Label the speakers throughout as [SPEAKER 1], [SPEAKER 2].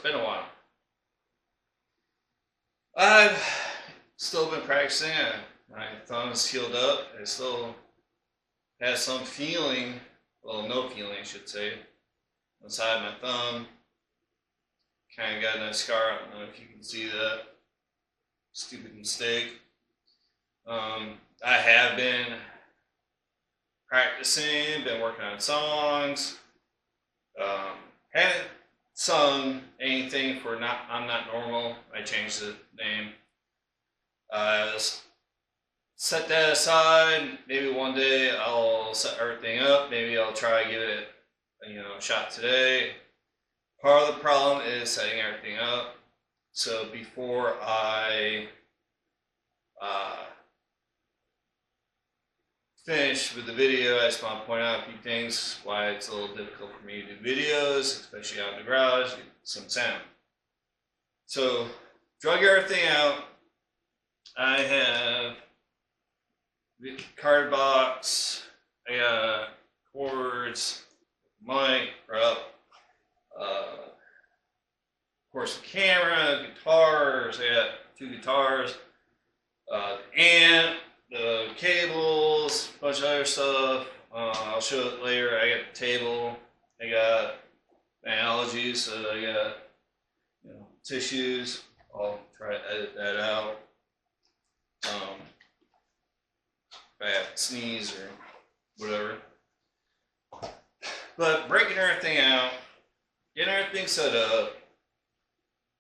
[SPEAKER 1] been a while. I've still been practicing. My thumb is healed up. I still have some feeling, well, no feeling, I should say, inside my thumb. Kind of got a nice scar. I don't know if you can see that. Stupid mistake. I have been practicing, been working on songs. Haven't sung anything for I'm Not Normal. I changed the name. Set that aside. Maybe one day I'll set everything up. Maybe I'll try to give it a shot today. Part of the problem is setting everything up. So before I finish with the video, I just want to point out a few things why it's a little difficult for me to do videos, especially out in the garage, get some sound. So, drug everything out. I have the card box, I got cords, mic, prop, of course the camera, guitars, I got 2 guitars, the amp, the cables, a bunch of other stuff. I'll show it later. I got the table. I got analogies, so I got tissues. I'll try to edit that out. If I have to sneeze or whatever. But breaking everything out, getting everything set up,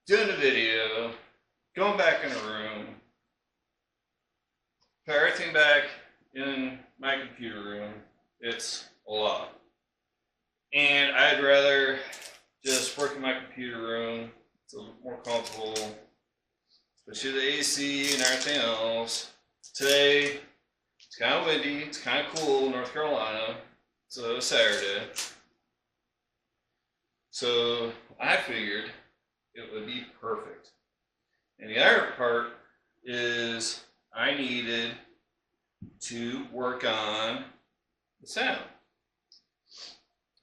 [SPEAKER 1] doing the video, going back in the room, put everything back in my computer room. It's a lot. And I'd rather just work in my computer room. It's a little more comfortable, especially the AC and everything else. Today, it's kind of windy. It's kind of cool in North Carolina. So it's Saturday. So I figured it would be perfect. And the other part is I needed to work on the sound.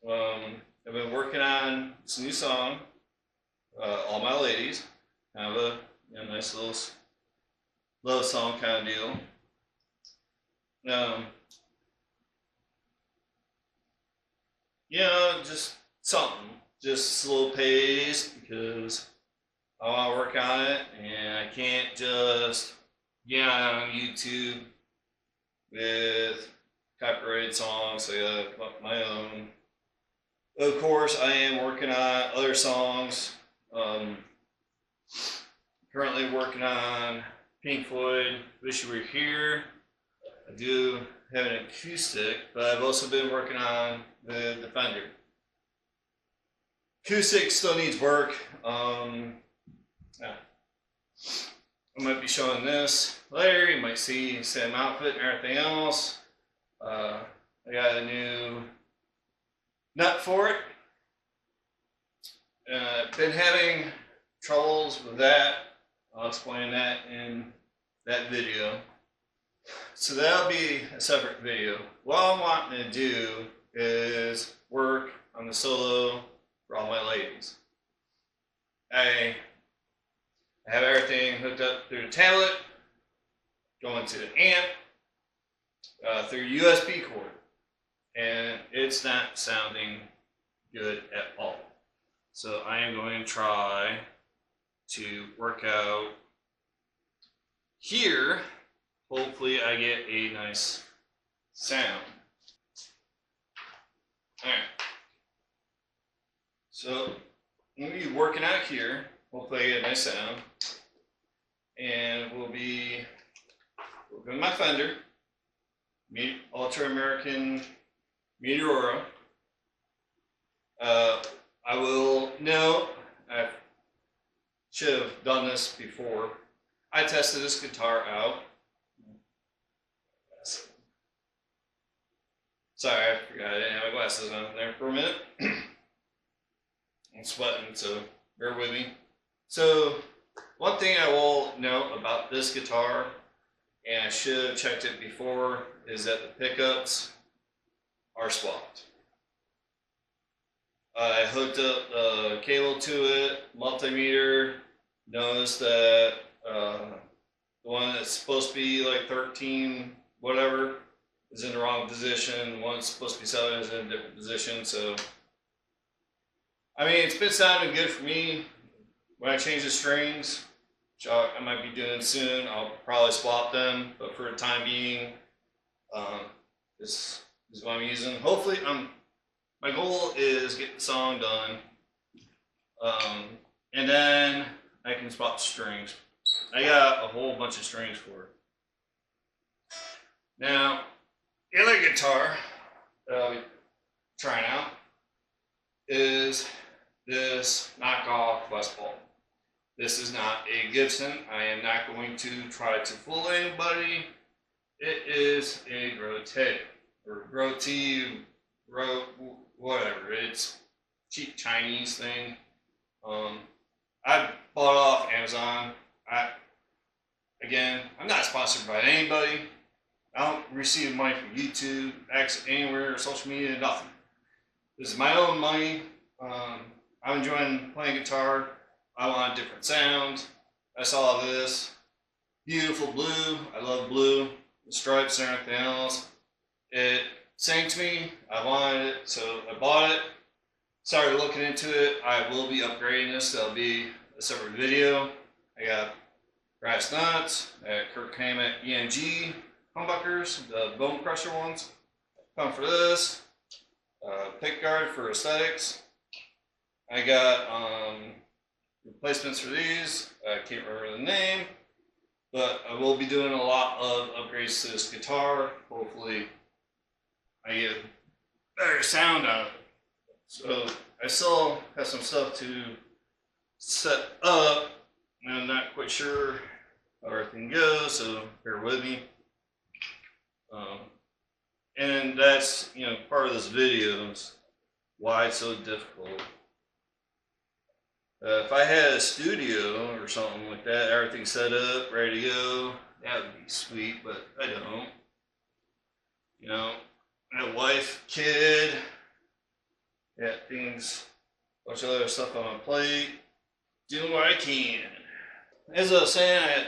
[SPEAKER 1] I've been working on this new song, All My Ladies, kind of a nice little love song kind of deal. Just something, just slow pace, because I want to work on it, and I can't just get on YouTube with copyrighted songs, so I gotta come up with my own. Of course, I am working on other songs. Currently working on Pink Floyd, Wish You Were Here. I do have an acoustic, but I've also been working on the Fender. Acoustic still needs work. I might be showing this later. You might see the same outfit and everything else. I got a new nut for it. Been having troubles with that. I'll explain that in that video. So that'll be a separate video. What I'm wanting to do is work on the solo for All My Ladies. I have everything hooked up through the tablet, going to the amp, through USB cord, and it's not sounding good at all. So I am going to try to work out here. Hopefully I get a nice sound. Alright. So I'm going to be working out here. Hopefully I get a nice sound. And we'll be working with my Fender, Ultra American Meteora. I will note, I should have done this before. I tested this guitar out. Sorry, I forgot I didn't have my glasses on there for a minute. I'm sweating, so bear with me. So, one thing I will note about this guitar, and I should have checked it before, is that the pickups are swapped. I hooked up a cable to it, multimeter. Noticed that the one that's supposed to be like 13, whatever, is in the wrong position. The one that's supposed to be 7 is in a different position. So, I mean, it's been sounding good for me. When I change the strings, which I might be doing soon, I'll probably swap them. But for the time being, this is what I'm using. Hopefully, my goal is get the song done, and then I can swap the strings. I got a whole bunch of strings for it. Now, the other guitar that I'll be trying out is this knockoff Les Paul. This is not a Gibson. I am not going to try to fool anybody. It is a Grote or whatever. It's cheap Chinese thing. I bought it off Amazon. I'm not sponsored by anybody. I don't receive money from YouTube, anywhere, social media, nothing. This is my own money. I'm enjoying playing guitar. I want a different sound. I saw this beautiful blue. I love blue, the stripes and everything else. It sang to me. I wanted it, so I bought it. Started looking into it. I will be upgrading this. That'll be a separate video. I got brass nuts. I got Kirk Hammett EMG humbuckers, the bone crusher ones. Come for this. Pick guard for aesthetics. I got replacements for these. I can't remember the name, but I will be doing a lot of upgrades to this guitar. Hopefully, I get better sound out of it. So I still have some stuff to set up, and I'm not quite sure how everything goes, so bear with me. And that's, part of this video is why it's so difficult. If I had a studio or something like that, everything set up, ready to go, that would be sweet, but I don't. I have a wife, kid, got things, a bunch of other stuff on my plate, doing what I can. As I was saying, I had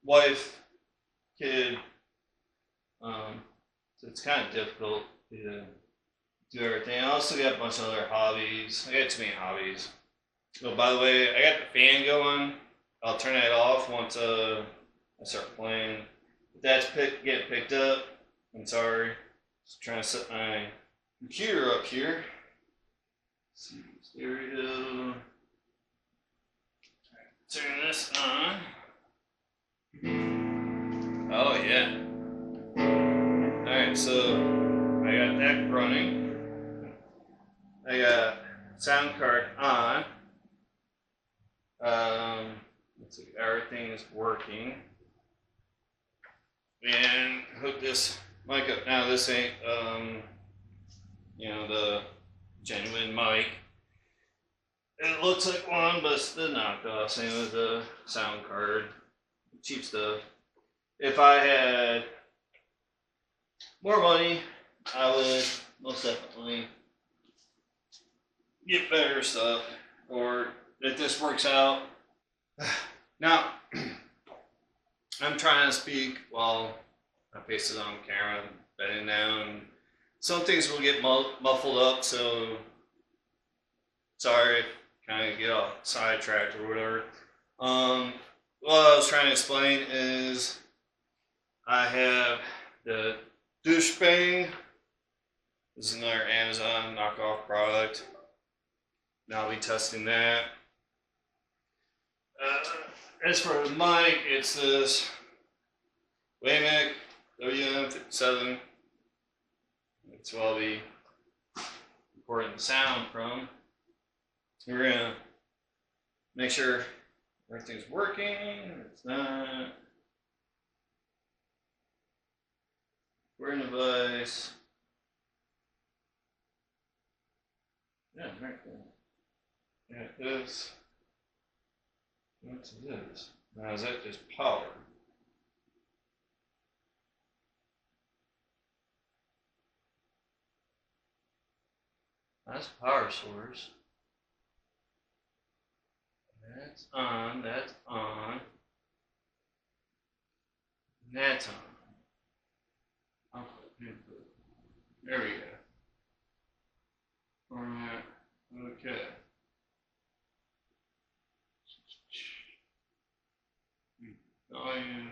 [SPEAKER 1] wife, kid, so it's kind of difficult to do everything. I also got a bunch of other hobbies. I got too many hobbies. Oh, by the way, I got the fan going. I'll turn that off once I start playing. If that's getting picked up, I'm sorry. Just trying to set my computer up here. Let's see, stereo. Turn this on. Oh yeah. Alright, so I got that running. I got sound card on. Let's see, everything is working. And hook this mic up. Now this ain't the genuine mic. It looks like one, but it's the knockoff. Same with the sound card. Cheap stuff. If I had more money, I would most definitely get better stuff. Or if this works out. Now, I'm trying to speak while my face is on camera, bending down. Some things will get muffled up, so sorry if kind of get off sidetracked or whatever. What I was trying to explain is I have the douchebang. This is another Amazon knockoff product. Now I'll be testing that. As for the mic, it's this Waymac WM57. That's what I'll be recording the sound from. We're gonna make sure everything's working. It's not. Recording device. Yeah, very cool. Yeah, this. What's this? Now is that just power? That's power source. That's on, that's on. That's on. There we go. Alright, okay. Volume.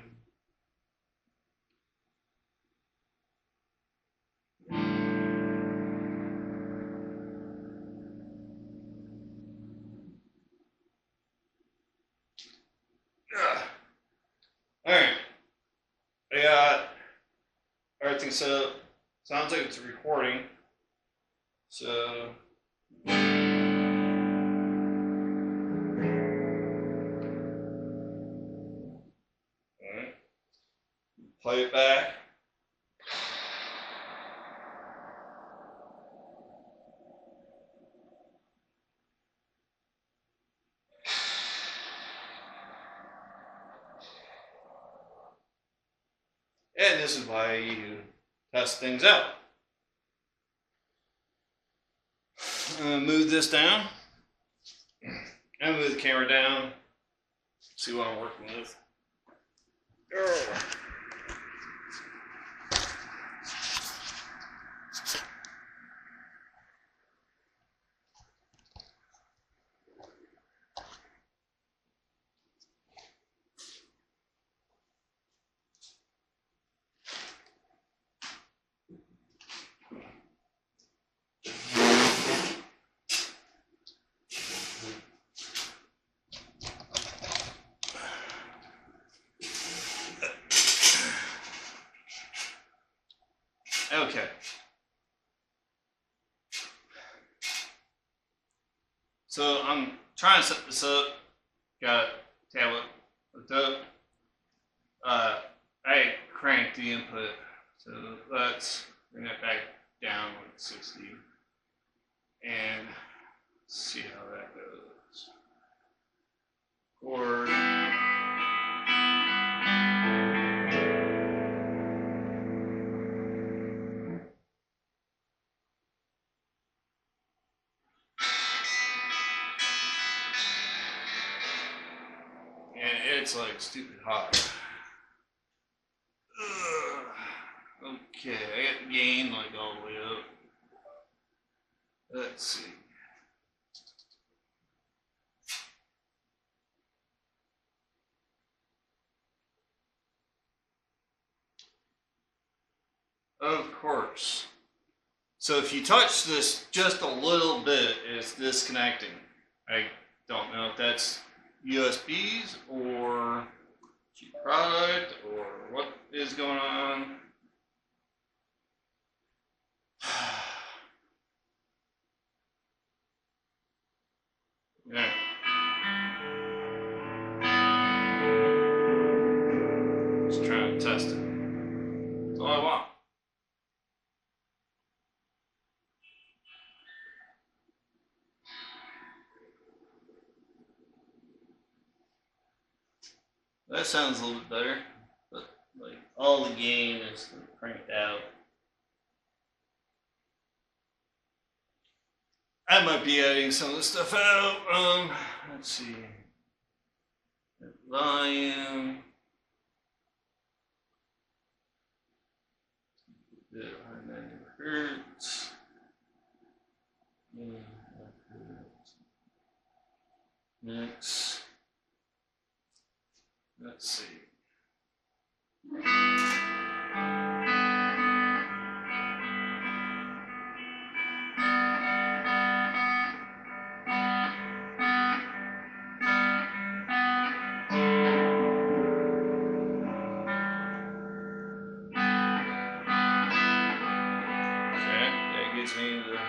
[SPEAKER 1] Alright. I got everything set up. Sounds like it's recording. So alright. Play it back. And this is why you test things out. I'm gonna move this down. And move the camera down. See what I'm working with. Okay. So I'm trying to set this up. Got a tablet hooked up. I cranked the input, so let's bring that back down like 60 and see how that goes. Chord. And it's like stupid hot. Okay, I got gain like all the way up. Let's see. Of course. So if you touch this just a little bit, it's disconnecting. I don't know if that's USBs or cheap product or what is going on. Yeah. Just trying to test it. That's all I want. That sounds a little bit better, but like all the gain is cranked out. I might be adding some of this stuff out. Let's see. Volume. 190 hertz. Mix. Let's see. Gives me the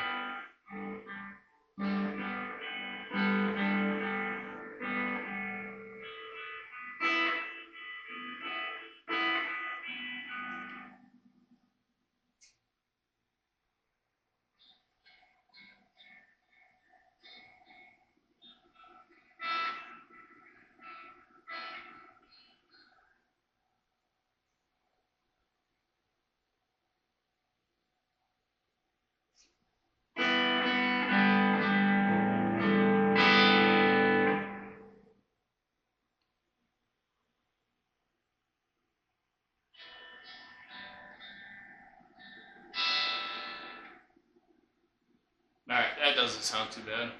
[SPEAKER 1] doesn't sound too bad.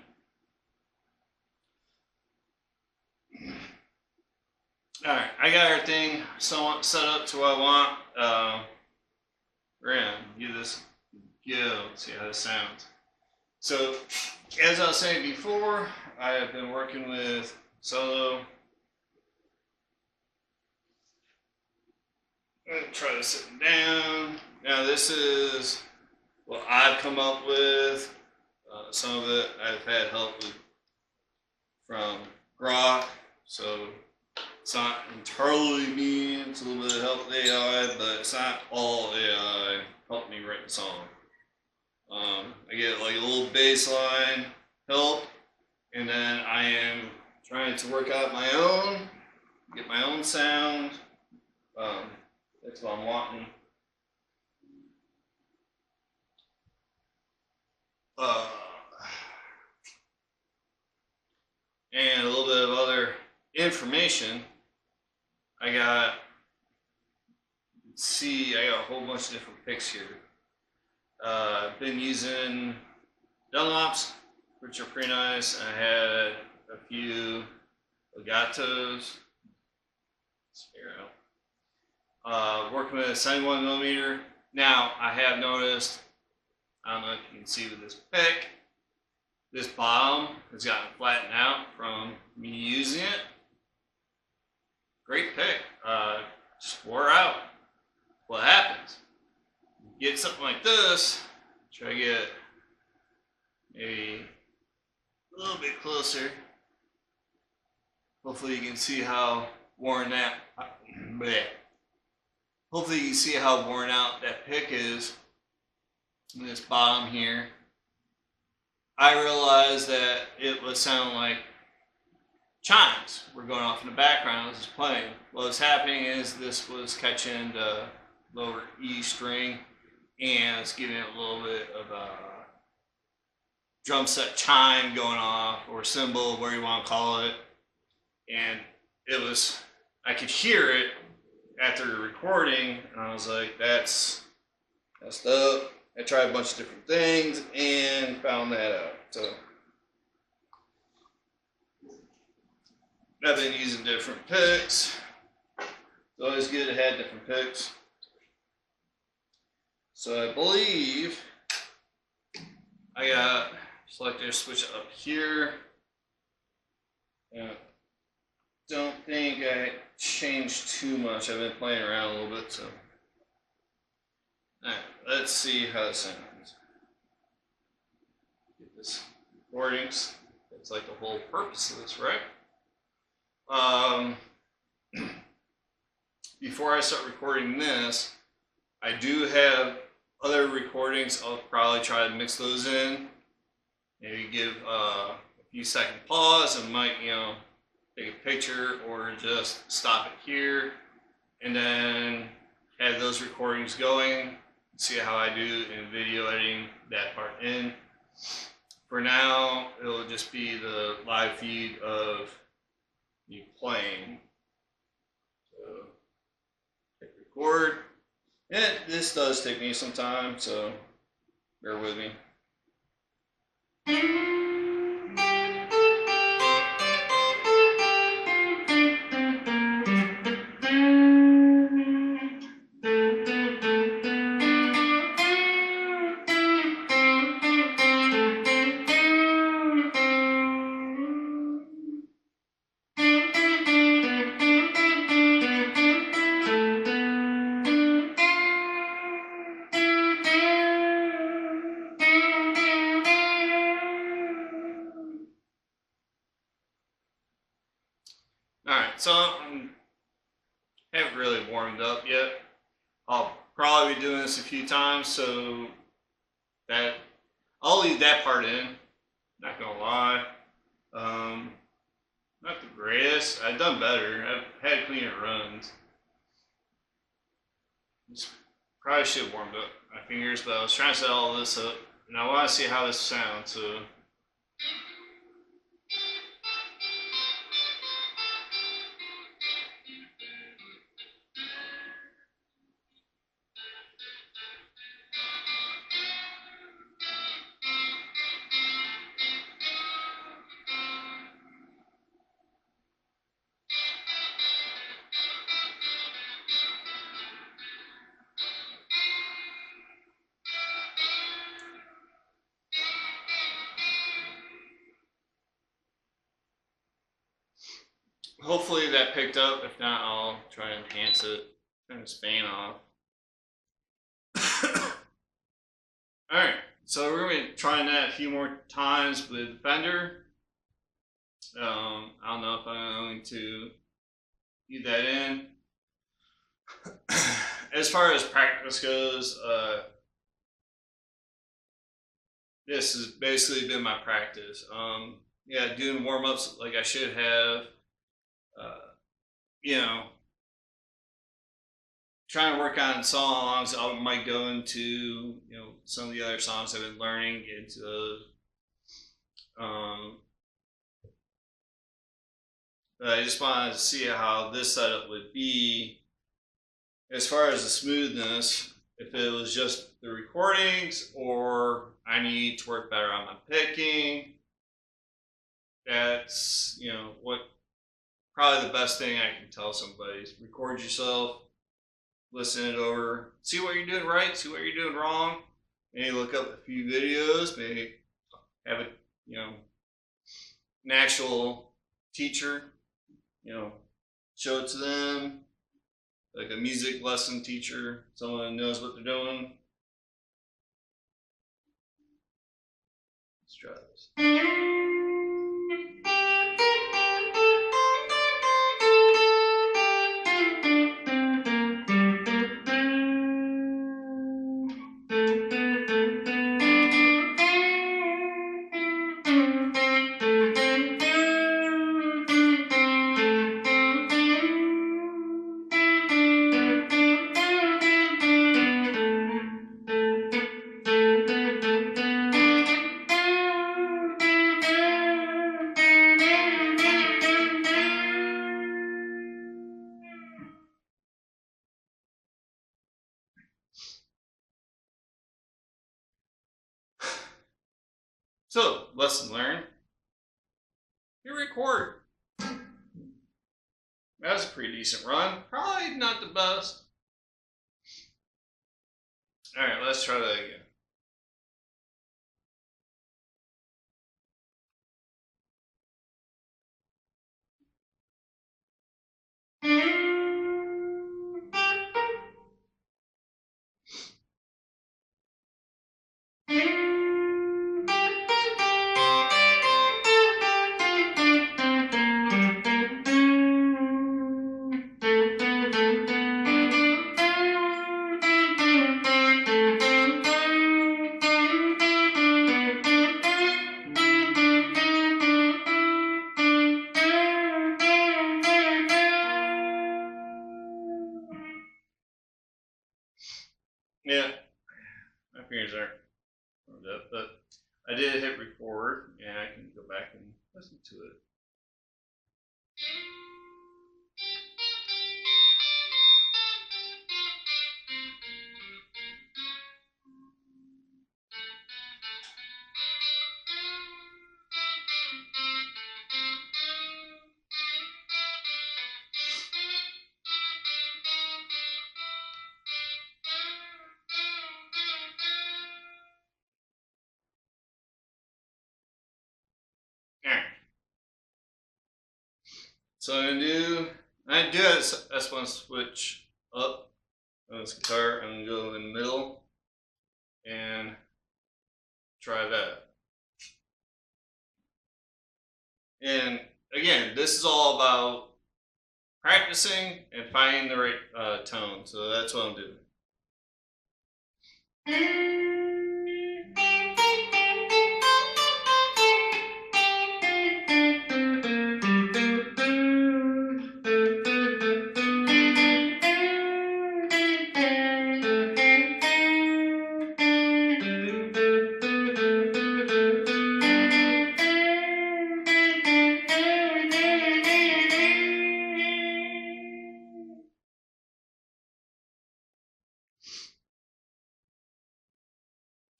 [SPEAKER 1] Alright, I got everything somewhat set up to what I want. We're gonna give this a go, see how this sounds. So, as I was saying before, I have been working with solo. I'm gonna try to sit down. Now, this is what I've come up with. Some of it I've had help with from Grote, so it's not entirely me. It's a little bit of help with AI, but it's not all AI helped me write the song. I get like a little bass line help, and then I am trying to work out my own, get my own sound. That's what I'm wanting. And a little bit of other information. I got a whole bunch of different picks here. I've been using Dunlops, which are pretty nice. I had a few legatos. Working with a 71mm. Now, I have noticed, I don't know if you can see with this pick, this bottom has gotten flattened out from me using it. Great pick. Just wore out. What happens? You get something like this, try to get maybe a little bit closer. Hopefully you can see how worn that, hopefully you can see how worn out that pick is in this bottom here. I realized that it was sounding like chimes were going off in the background as it's playing. What was happening is this was catching the lower E string and it's giving it a little bit of a drum set chime going off, or cymbal, whatever you want to call it. And it was, I could hear it after the recording, and I was like, that's messed up. I tried a bunch of different things and found that out. So I've been using different picks. It's always good to have different picks. So I believe I got selector switch up here. Don't think I changed too much. I've been playing around a little bit, so. Alright, let's see how it sounds. Get this recordings. That's like the whole purpose of this, right? Before I start recording this, I do have other recordings. I'll probably try to mix those in. Maybe give a few second pause and might, take a picture or just stop it here and then have those recordings going. See how I do in video editing that part in. For now, it'll just be the live feed of me playing. So hit record. And this does take me some time, so bear with me. Alright, so I haven't really warmed up yet. I'll probably be doing this a few times, so that I'll leave that part in. Not gonna lie. Not the greatest. I've done better. I've had cleaner runs. Just probably should have warmed up my fingers, but I was trying to set all this up, and I want to see how this sounds. So. hopefully that picked up. If not, I'll try and enhance it. Turn this fan off. Alright, so we're going to be trying that a few more times with Fender. I don't know if I'm going to leave that in. As far as practice goes, this has basically been my practice. Yeah, doing warm-ups like I should have. You know, trying to work on songs. I might go into some of the other songs I've been learning, get into those. But I just wanted to see how this setup would be as far as the smoothness. If it was just the recordings, or I need to work better on my picking. That's what probably the best thing I can tell somebody is record yourself, listen it over, see what you're doing right, see what you're doing wrong. Maybe look up a few videos, maybe have a an actual teacher, show it to them, like a music lesson teacher, someone who knows what they're doing. Let's try this. So, lesson learned. You record. That was a pretty decent run. Probably not the best. Alright, let's try that again. Yeah, my fingers aren't warmed up, but I did hit record, and I can go back and listen to it. Alright. So I'm gonna do have S1 switch up on this guitar. I'm gonna go in the middle and try that. And again, this is all about practicing and finding the right tone. So that's what I'm doing.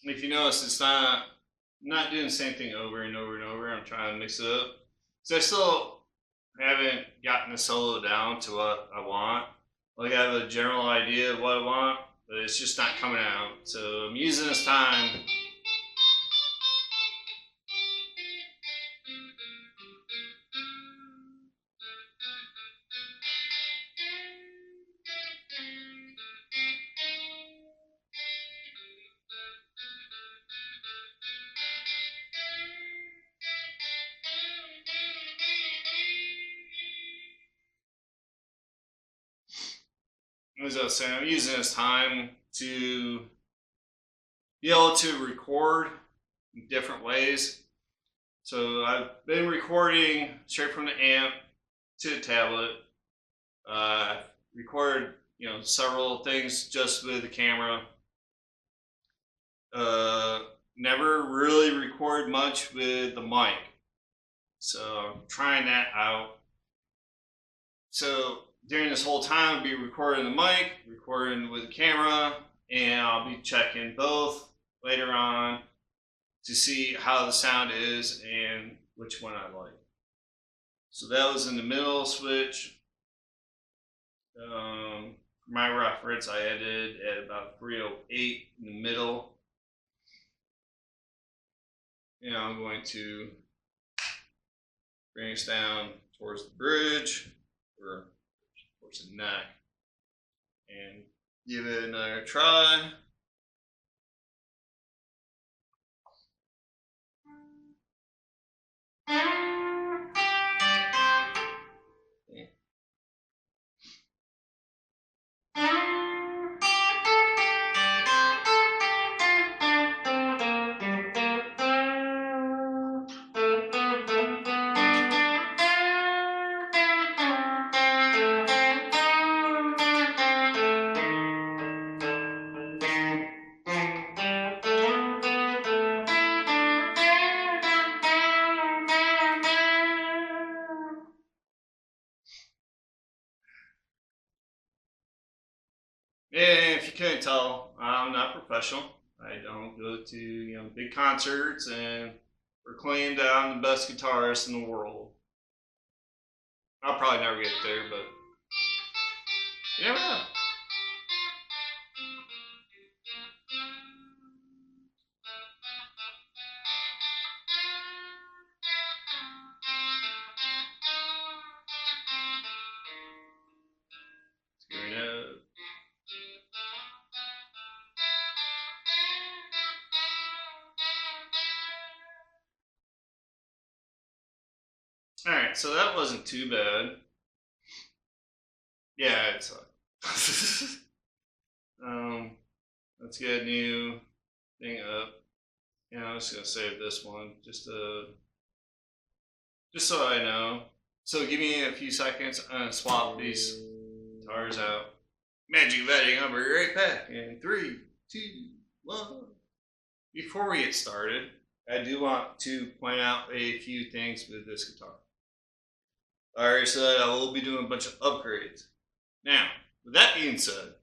[SPEAKER 1] If you notice, it's not doing the same thing over and over and over. I'm trying to mix it up. So I still haven't gotten the solo down to what I want. Like I have a general idea of what I want, but it's just not coming out. So I'm using this time. as I was saying, I'm using this time to be able to record in different ways. So I've been recording straight from the amp to the tablet. I've recorded, several things just with the camera. Never really record much with the mic. So I'm trying that out. So during this whole time, I'll be recording the mic, recording with the camera, and I'll be checking both later on to see how the sound is and which one I like. So that was in the middle switch. For my reference, I edited at about 308 in the middle. And I'm going to bring us down towards the bridge, or towards the neck, and give it another try. And if you couldn't tell, I'm not professional. I don't go to big concerts and proclaim that I'm the best guitarist in the world. I'll probably never get there, but you never know. Alright, so that wasn't too bad. Yeah, it sucked. Let's get a new thing up. I'm just gonna save this one just so I know. So give me a few seconds and swap these guitars out. Magic vetting, I'll be right back in 3, 2, 1. Before we get started, I do want to point out a few things with this guitar. I already said I will be doing a bunch of upgrades. Now, with that being said,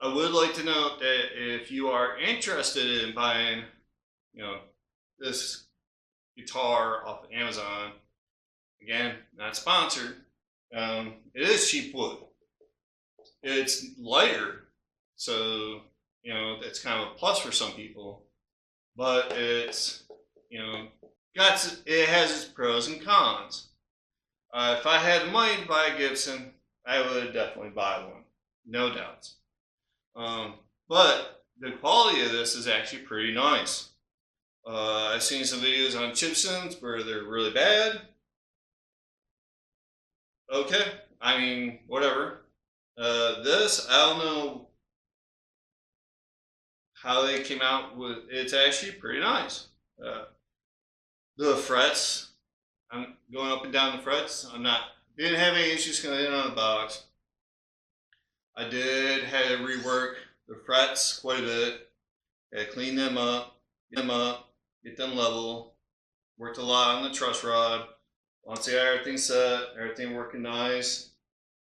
[SPEAKER 1] I would like to note that if you are interested in buying, this guitar off of Amazon, again, not sponsored, it is cheap wood. It's lighter, so, that's kind of a plus for some people, but it's, it has its pros and cons. If I had the money to buy a Gibson, I would definitely buy one, no doubts. But the quality of this is actually pretty nice. I've seen some videos on chiptunes where they're really bad. Okay, I mean, whatever. This, I don't know how they came out with. It's actually pretty nice. The frets, I'm going up and down the frets. Didn't have any issues coming in on the box. I did have to rework the frets quite a bit. Had to clean them up, get them level. Worked a lot on the truss rod. Once I got everything set, everything working nice.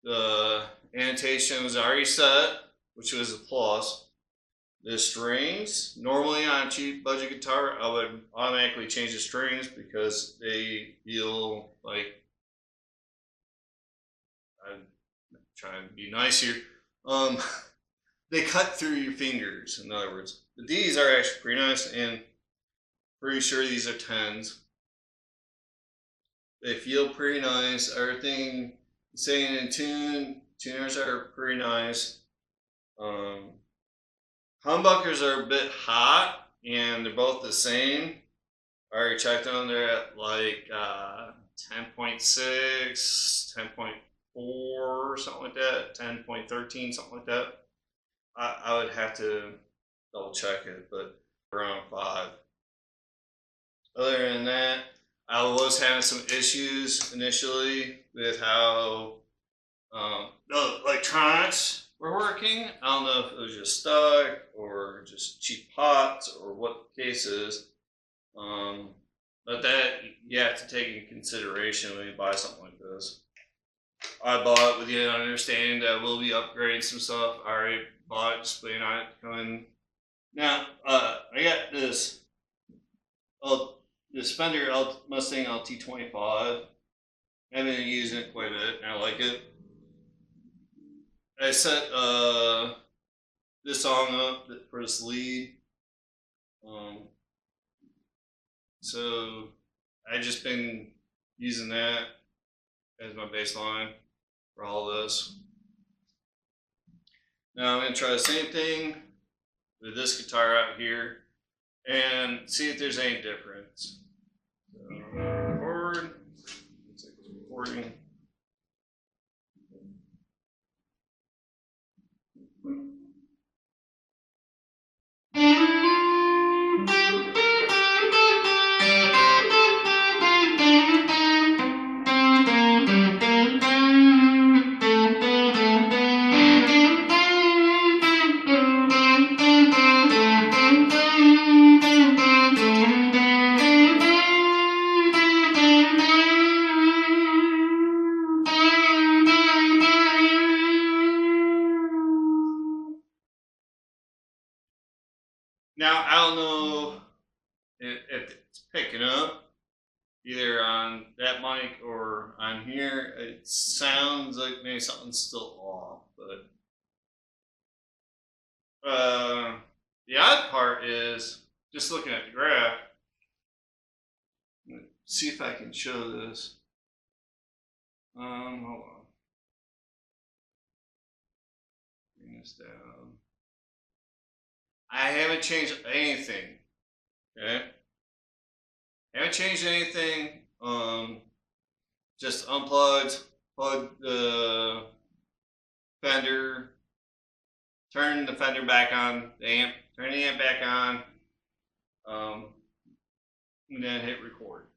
[SPEAKER 1] The annotation was already set, which was a plus. The strings, normally on a cheap budget guitar, I would automatically change the strings because they feel like, I'm trying to be nice here, they cut through your fingers, in other words. But these are actually pretty nice, and pretty sure these are 10s. They feel pretty nice. Everything staying in tune. Tuners are pretty nice. Humbuckers are a bit hot, and they're both the same. I already checked them. They're at like 10.6, 10.4 or something like that, 10.13, something like that. I would have to double check it, but around 5. Other than that, I was having some issues initially with how the electronics were working. I don't know if it was just stuck or just cheap pots or what the case is. But that you have to take into consideration when you buy something like this. I bought it with the understanding that we'll be upgrading some stuff. I already bought it, just waiting on it to come in. Now, I got this Fender Mustang LT25. I've been using it quite a bit, and I like it. I set this song up for this lead. So I just been using that as my bass line for all this. Now I'm going to try the same thing with this guitar out here and see if there's any difference. So record. Looks like it's recording. Now, I don't know if it's picking up either on that mic or on here. It sounds like maybe something's still off, but the odd part is just looking at the graph. Let's see if I can show this. Hold on. Bring this down. I haven't changed anything. Okay? Haven't changed anything. Just unplugged, plugged the Fender, turn the Fender back on, the amp, turn the amp back on, and then hit record.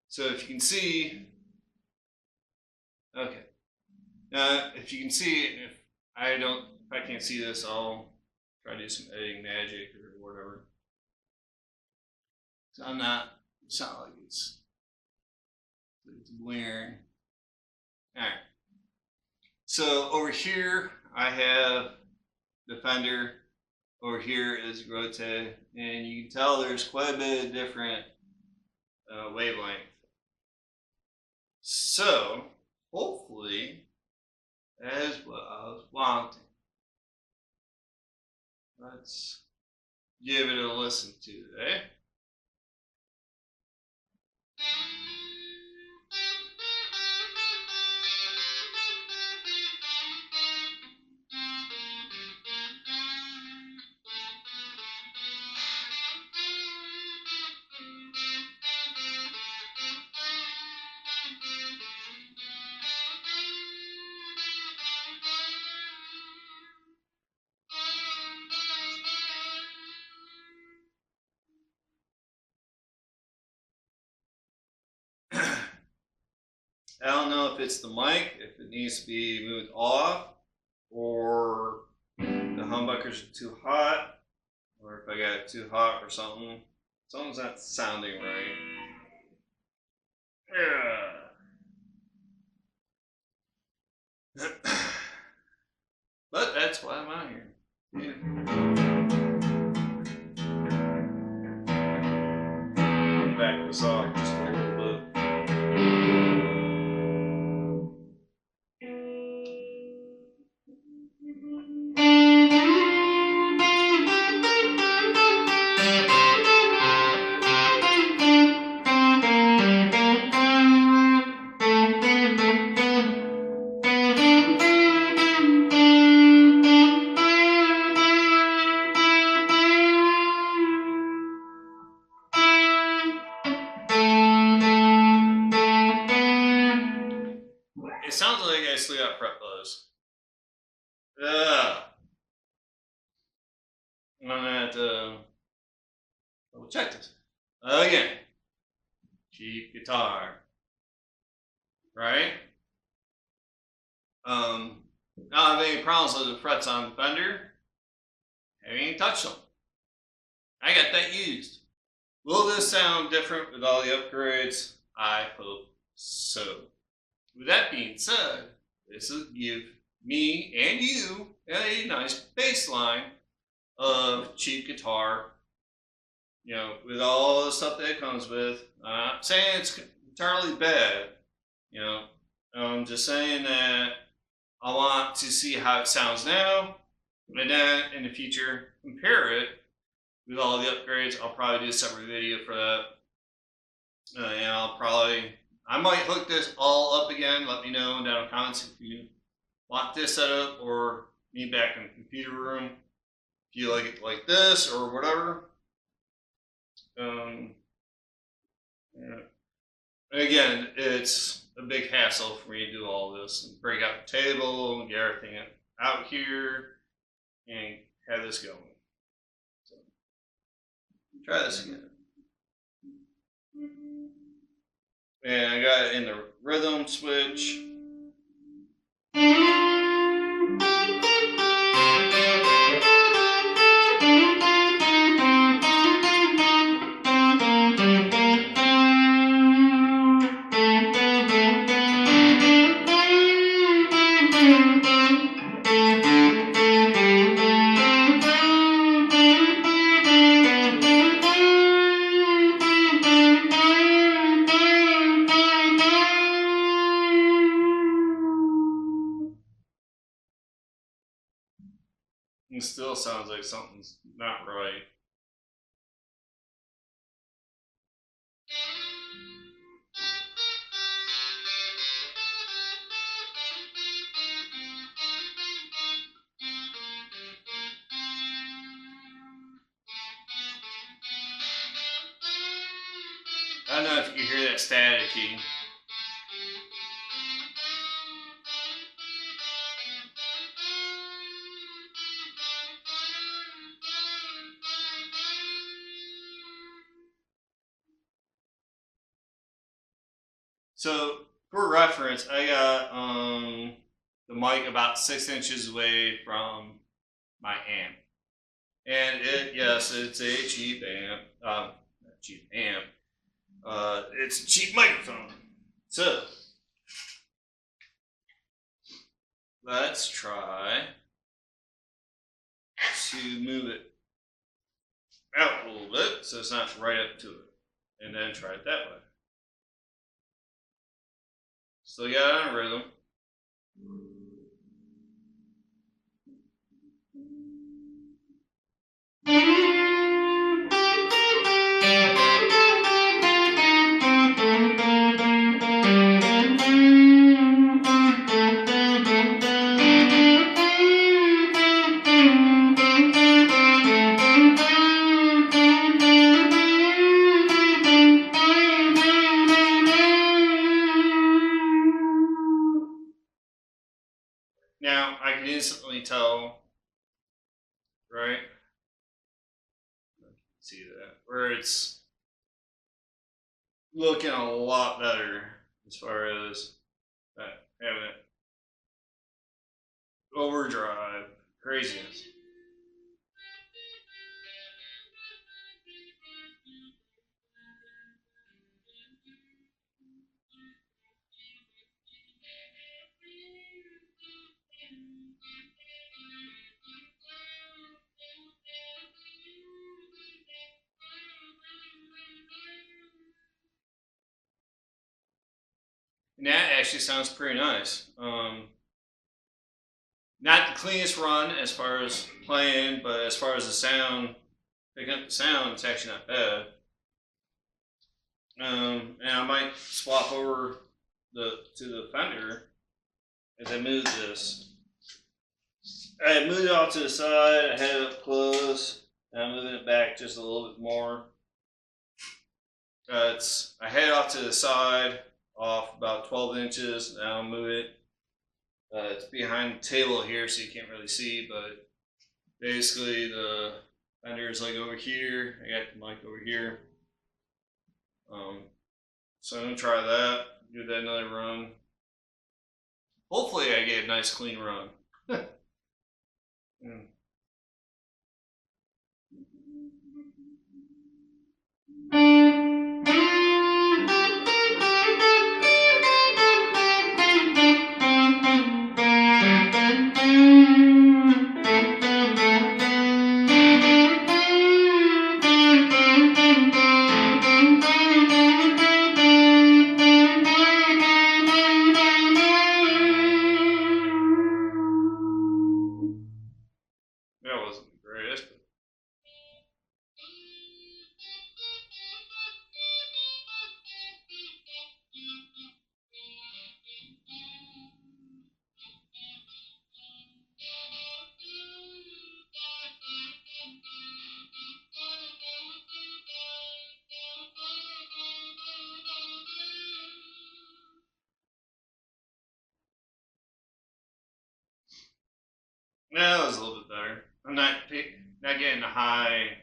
[SPEAKER 1] So if you can see, okay. Now if you can see, if I can't see this, I'll try to do some editing magic or whatever. So it's not like it's blaring. Alright. So over here I have the Fender. Over here is Grote, and you can tell there's quite a bit of different wavelength. So hopefully that is what I was wanting. Let's give it a listen to, eh? I don't know if it's the mic, if it needs to be moved off, or the humbuckers are too hot, or if I got it too hot or something. Something's not sounding right. Yeah. But that's why I'm out here. Yeah. Back this off just a little bit. it sounds like I still got fret buzz. Ugh. I'm gonna have to double check this. Again, cheap guitar. Right? I don't have any problems with the frets on the Fender. I haven't even touched them. I got that used. Will this sound different with all the upgrades? I hope so. With that being said, this will give me and you a nice bass line of cheap guitar, you know, with all the stuff that it comes with. I'm not saying it's entirely bad, you know. I'm just saying that I want to see how it sounds now, and then in the future compare it with all the upgrades. I'll probably do a separate video for that, and I might hook this all up again. Let me know down in the comments if you want this setup or me back in the computer room. If you like it like this or whatever. Yeah. Again, it's a big hassle for me to do all this and break out the table and get everything out here and have this going. So, try this again. And I got it in the rhythm switch. It still sounds like something's not right. I don't know if you can hear that staticky. So for reference, I got the mic about 6 inches away from my amp, and yes, it's a cheap amp. Not cheap amp. It's a cheap microphone. So let's try to move it out a little bit so it's not right up to it, and then try it that way. Still got it on rhythm. Now I can instantly tell, right? See that where it's looking a lot better as far as having it overdrive craziness. And that actually sounds pretty nice. Not the cleanest run as far as playing, but as far as the sound, picking up the sound, it's actually not bad. And I might swap over to the Fender as I move this. I moved it off to the side, I had it up close, and I'm moving it back just a little bit more. I had it off to the side off about 12 inches. Now I'll move it. It's behind the table here, so you can't really see, but basically the fender is like over here. I got the mic over here. So I'm gonna try that. Do that another run. Hopefully, I get a nice clean run. Mm. That wasn't the greatest, but yeah, that was a little bit better. I'm not getting a high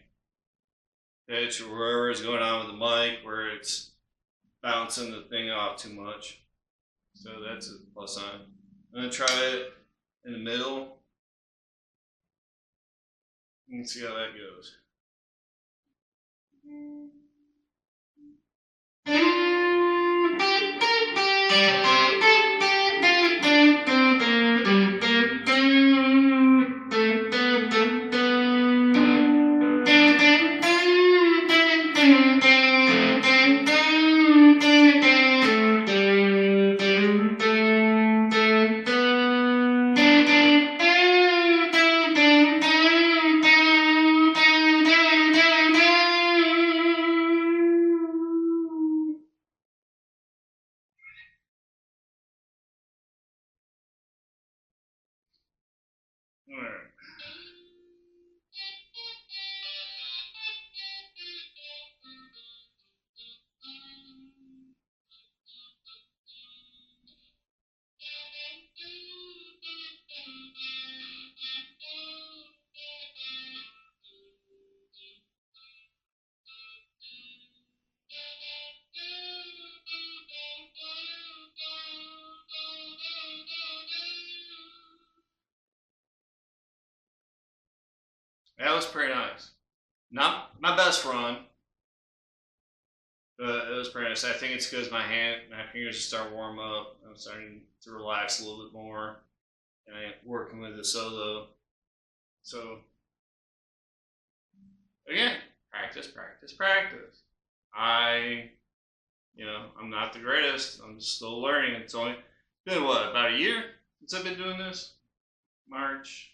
[SPEAKER 1] pitch or whatever is going on with the mic where it's bouncing the thing off too much. So that's a plus sign. I'm gonna try it in the middle and see how that goes. All right. That was pretty nice. Not my best run, but it was pretty nice. I think it's because my fingers just start warm up. I'm starting to relax a little bit more, and I'm working with the solo. So again, practice, practice, practice. I'm not the greatest. I'm still learning. It's only been about a year since I've been doing this. March.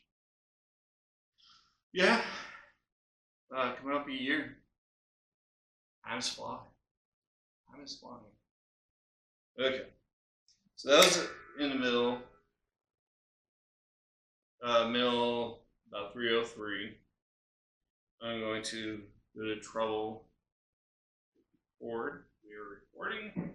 [SPEAKER 1] Yeah, coming up a year. Time's flying. Time is flying. Okay, so that was in the middle. Middle about 303. I'm going to go to treble chord. We are recording.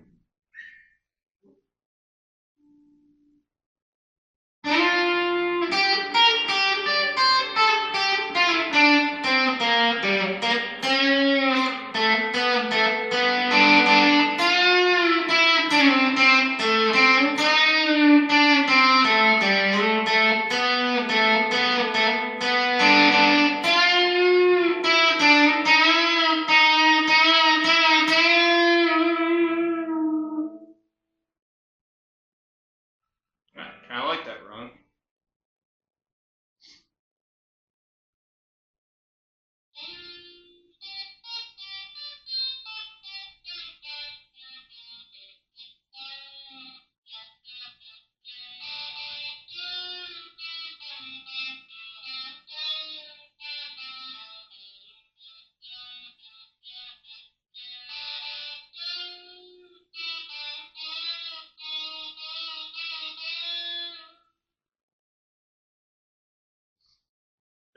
[SPEAKER 1] Kind of like that run.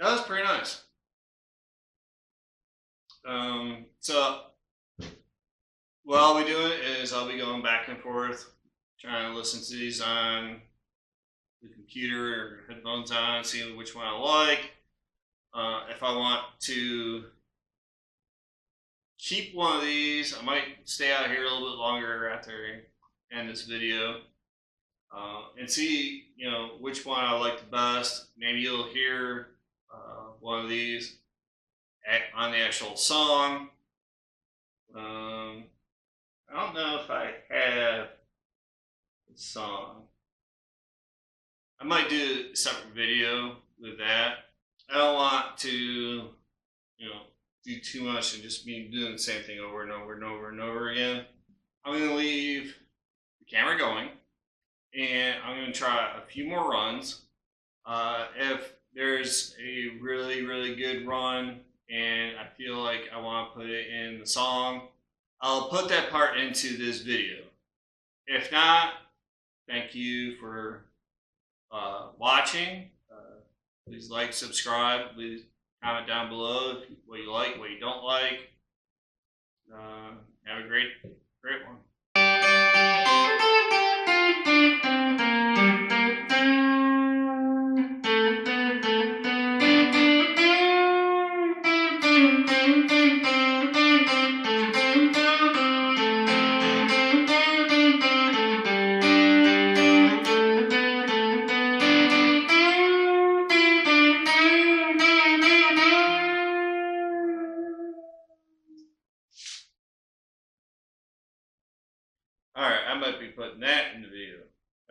[SPEAKER 1] That was pretty nice. So what I'll be doing is I'll be going back and forth, trying to listen to these on the computer or headphones on, see which one I like. If I want to keep one of these, I might stay out here a little bit longer after I end this video and see, which one I like the best. Maybe you'll hear one of these on the actual song. I don't know if I have the song. I might do a separate video with that. I don't want to, do too much and just be doing the same thing over and over and over and over again. I'm going to leave the camera going, and I'm going to try a few more runs. If there's a really, really good run and I feel like I want to put it in the song, I'll put that part into this video. If not, thank you for watching. Please like, subscribe, please comment down below what you like, what you don't like. Have a great one. Alright, I might be putting that in the video.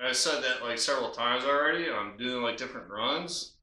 [SPEAKER 1] I said that like several times already. I'm doing like different runs.